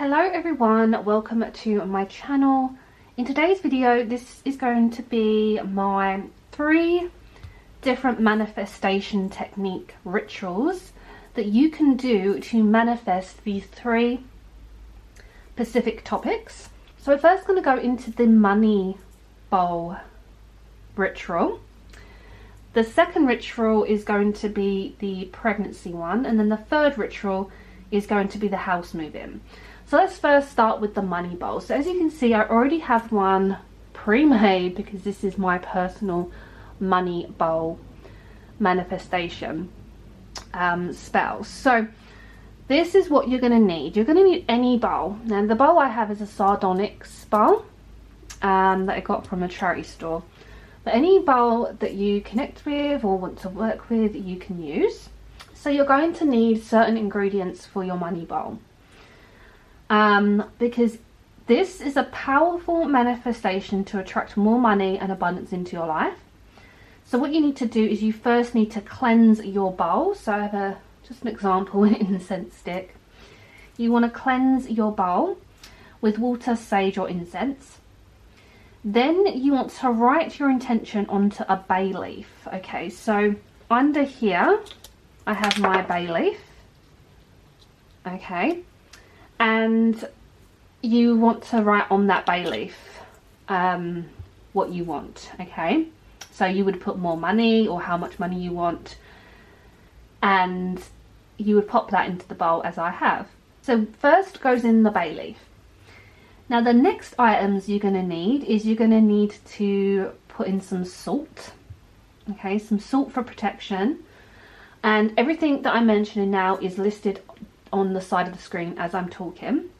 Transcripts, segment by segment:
Hello everyone, welcome to my channel. In today's video, this is going to be my 3 different manifestation technique rituals that you can do to manifest these 3 specific topics. So we're first going to go into the money bowl ritual. The second ritual is going to be the pregnancy one, and then the third ritual is going to be the house move-in. So let's first start with the money bowl. So as you can see, I already have one pre-made because this is my personal money bowl manifestation spell. So this is what you're going to need. You're going to need any bowl. Now the bowl I have is a sardonyx bowl that I got from a charity store. But any bowl that you connect with or want to work with, you can use. So you're going to need certain ingredients for your money bowl. Because this is a powerful manifestation to attract more money and abundance into your life. So what you need to do is you first need to cleanse your bowl. So I have just an example, an incense stick. You want to cleanse your bowl with water, sage or incense. Then you want to write your intention onto a bay leaf. Okay, so under here I have my bay leaf. Okay, and you want to write on that bay leaf what you want. Okay, so you would put more money or how much money you want, and you would pop that into the bowl as I have. So first goes in the bay leaf. Now the next items you're going to need is you're going to need to put in some salt. Okay, some salt for protection, and everything that I'm mentioning now is listed on the side of the screen as I'm talking.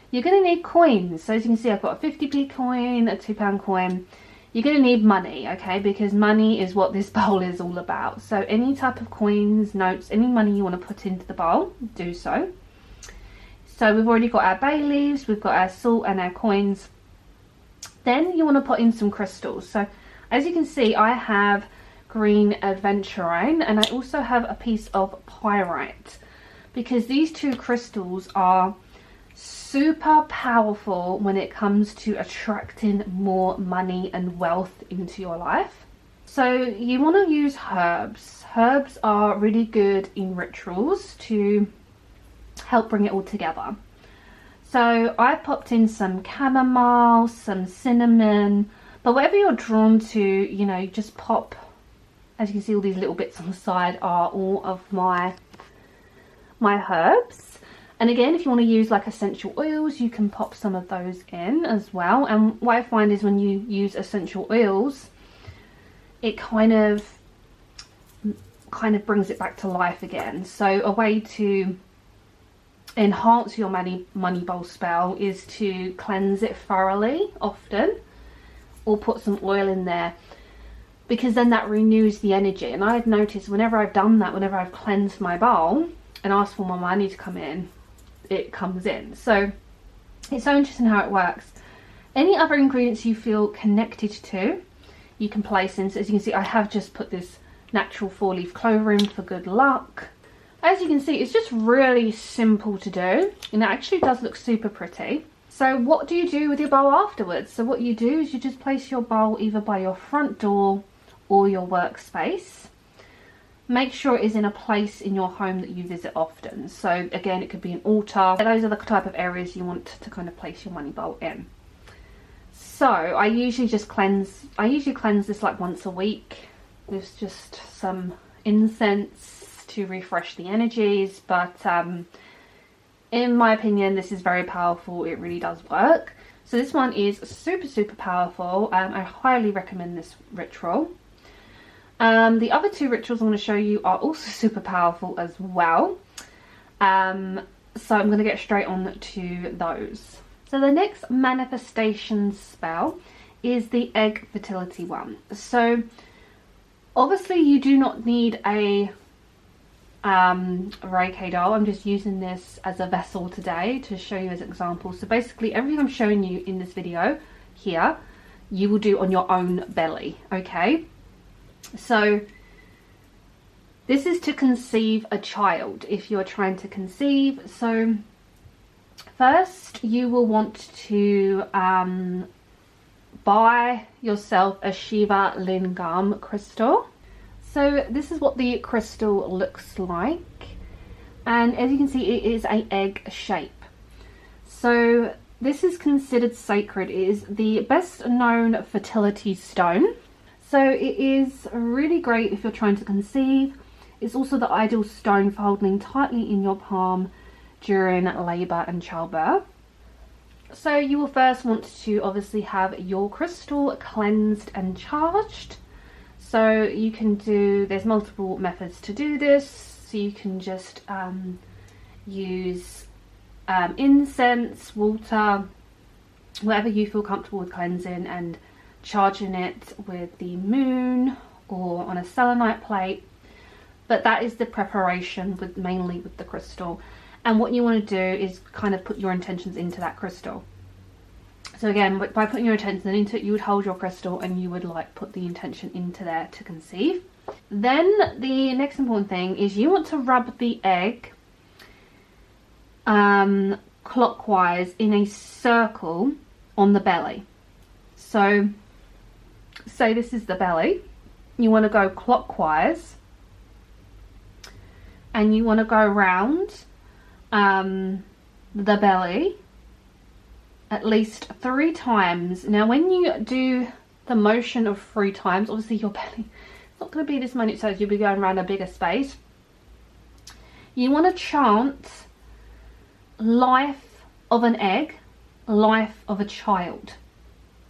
You're going to need coins. So as you can see, I've got a 50p coin, a £2 coin. You're going to need money, okay, because money is what this bowl is all about. So any type of coins, notes, any money you want to put into the bowl, do so. So we've already got our bay leaves, we've got our salt and our coins. Then you want to put in some crystals. So as you can see, I have green aventurine and I also have a piece of pyrite, because these 2 crystals are super powerful when it comes to attracting more money and wealth into your life. So you want to use herbs. Herbs are really good in rituals to help bring it all together. So I popped in some chamomile, some cinnamon, but whatever you're drawn to, you know, just pop. As you can see, all these little bits on the side are all of my herbs. And again, if you want to use like essential oils, you can pop some of those in as well. And what I find is when you use essential oils, it kind of brings it back to life again. So a way to enhance your money bowl spell is to cleanse it thoroughly often, or put some oil in there, because then that renews the energy. And I've noticed whenever I've done that, whenever I've cleansed my bowl and asked for more money to come in, it comes in. So it's so interesting how it works. Any other ingredients you feel connected to, you can place in. So as you can see, I have just put this natural 4-leaf clover in for good luck. As you can see, it's just really simple to do, and it actually does look super pretty. So what do you do with your bowl afterwards? So what you do is you just place your bowl either by your front door or your workspace. Make sure it is in a place in your home that you visit often. So again, it could be an altar. Those are the type of areas you want to kind of place your money bowl in. So I usually cleanse this like once a week with just some incense to refresh the energies. But in my opinion, this is very powerful. It really does work. So this one is super powerful. I highly recommend this ritual. The other 2 rituals I'm going to show you are also super powerful as well. So I'm going to get straight on to those. So the next manifestation spell is the egg fertility one. So obviously you do not need a Reiki doll. I'm just using this as a vessel today to show you as an example. So basically everything I'm showing you in this video here, you will do on your own belly. Okay, so this is to conceive a child if you're trying to conceive. So first you will want to buy yourself a Shiva Lingam crystal. So this is what the crystal looks like, and as you can see, it is an egg shape. So this is considered sacred. It is the best known fertility stone. So it is really great if you're trying to conceive. It's also the ideal stone for holding tightly in your palm during labour and childbirth. So you will first want to obviously have your crystal cleansed and charged. So you can do, there's multiple methods to do this. So you can just use incense, water, whatever you feel comfortable with cleansing, and charging it with the moon or on a selenite plate. But that is the preparation with mainly with the crystal. And what you want to do is kind of put your intentions into that crystal. So again, by putting your intention into it, you would hold your crystal and you would like put the intention into there to conceive. Then the next important thing is you want to rub the egg clockwise in a circle on the belly. So say this is the belly. You want to go clockwise and you want to go around the belly at least 3 times. Now when you do the motion of 3 times, obviously your belly is not going to be this minute, so you'll be going around a bigger space. You want to chant life of an egg, life of a child.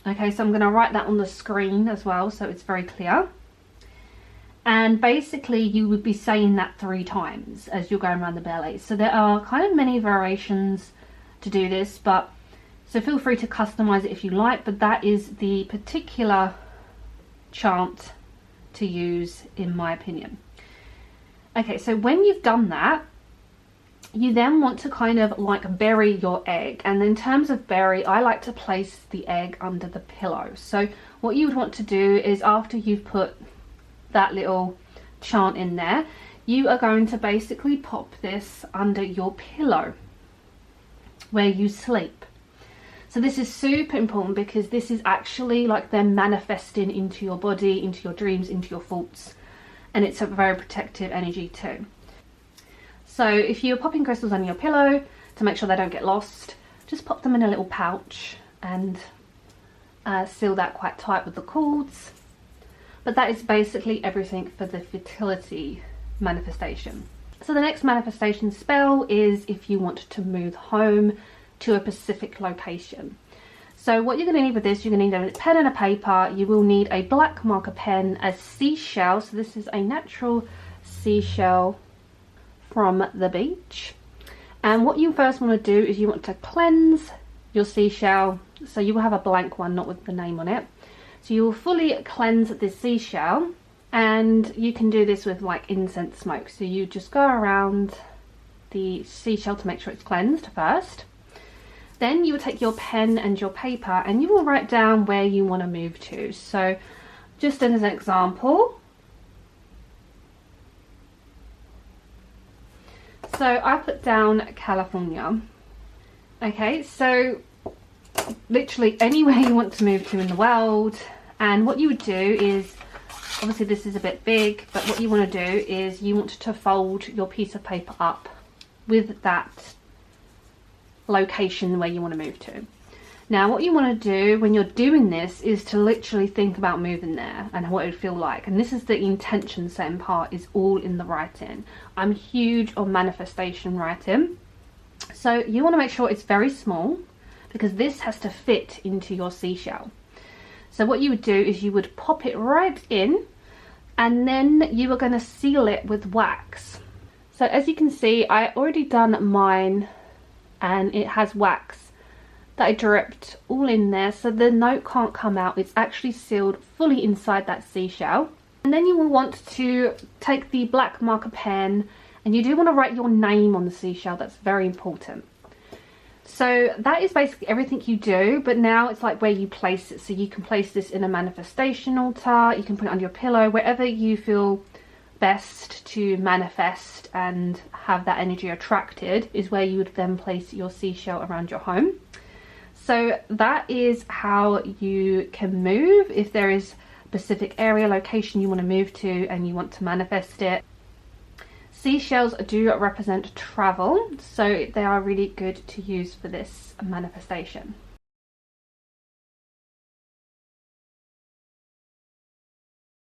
Okay, so I'm going to write that on the screen as well so it's very clear. And basically you would be saying that 3 times as you're going around the belly. So there are kind of many variations to do this, but so feel free to customize it if you like, but that is the particular chant to use in my opinion. Okay, so when you've done that, you then want to kind of like bury your egg. And in terms of bury, I like to place the egg under the pillow. So what you would want to do is after you've put that little chant in there, you are going to basically pop this under your pillow where you sleep. So this is super important because this is actually like them manifesting into your body, into your dreams, into your thoughts, and it's a very protective energy too. So if you're popping crystals on your pillow to make sure they don't get lost, just pop them in a little pouch and seal that quite tight with the cords. But that is basically everything for the fertility manifestation. So the next manifestation spell is if you want to move home to a specific location. So what you're going to need with this, you're going to need a pen and a paper. You will need a black marker pen, a seashell. So this is a natural seashell from the beach. And what you first want to do is you want to cleanse your seashell. So you will have a blank one, not with the name on it. So you will fully cleanse this seashell, and you can do this with like incense smoke. So you just go around the seashell to make sure it's cleansed first. Then you will take your pen and your paper and you will write down where you want to move to. So just as an example, so I put down California. Okay, so literally anywhere you want to move to in the world. And what you would do is, obviously this is a bit big, but what you want to do is you want to fold your piece of paper up with that location where you want to move to. Now what you want to do when you're doing this is to literally think about moving there and what it would feel like. And this is the intention setting part, is all in the writing. I'm huge on manifestation writing. So you want to make sure it's very small because this has to fit into your seashell. So what you would do is you would pop it right in, and then you are going to seal it with wax. So as you can see, I already done mine, and it has wax that I dripped all in there, so the note can't come out. It's actually sealed fully inside that seashell. And then you will want to take the black marker pen, and you do want to write your name on the seashell. That's very important. So that is basically everything you do, but now it's like where you place it. So you can place this in a manifestation altar, you can put it under your pillow, wherever you feel best to manifest and have that energy attracted is where you would then place your seashell around your home. So that is how you can move if there is a specific area, location you want to move to and you want to manifest it. Seashells do represent travel, so they are really good to use for this manifestation.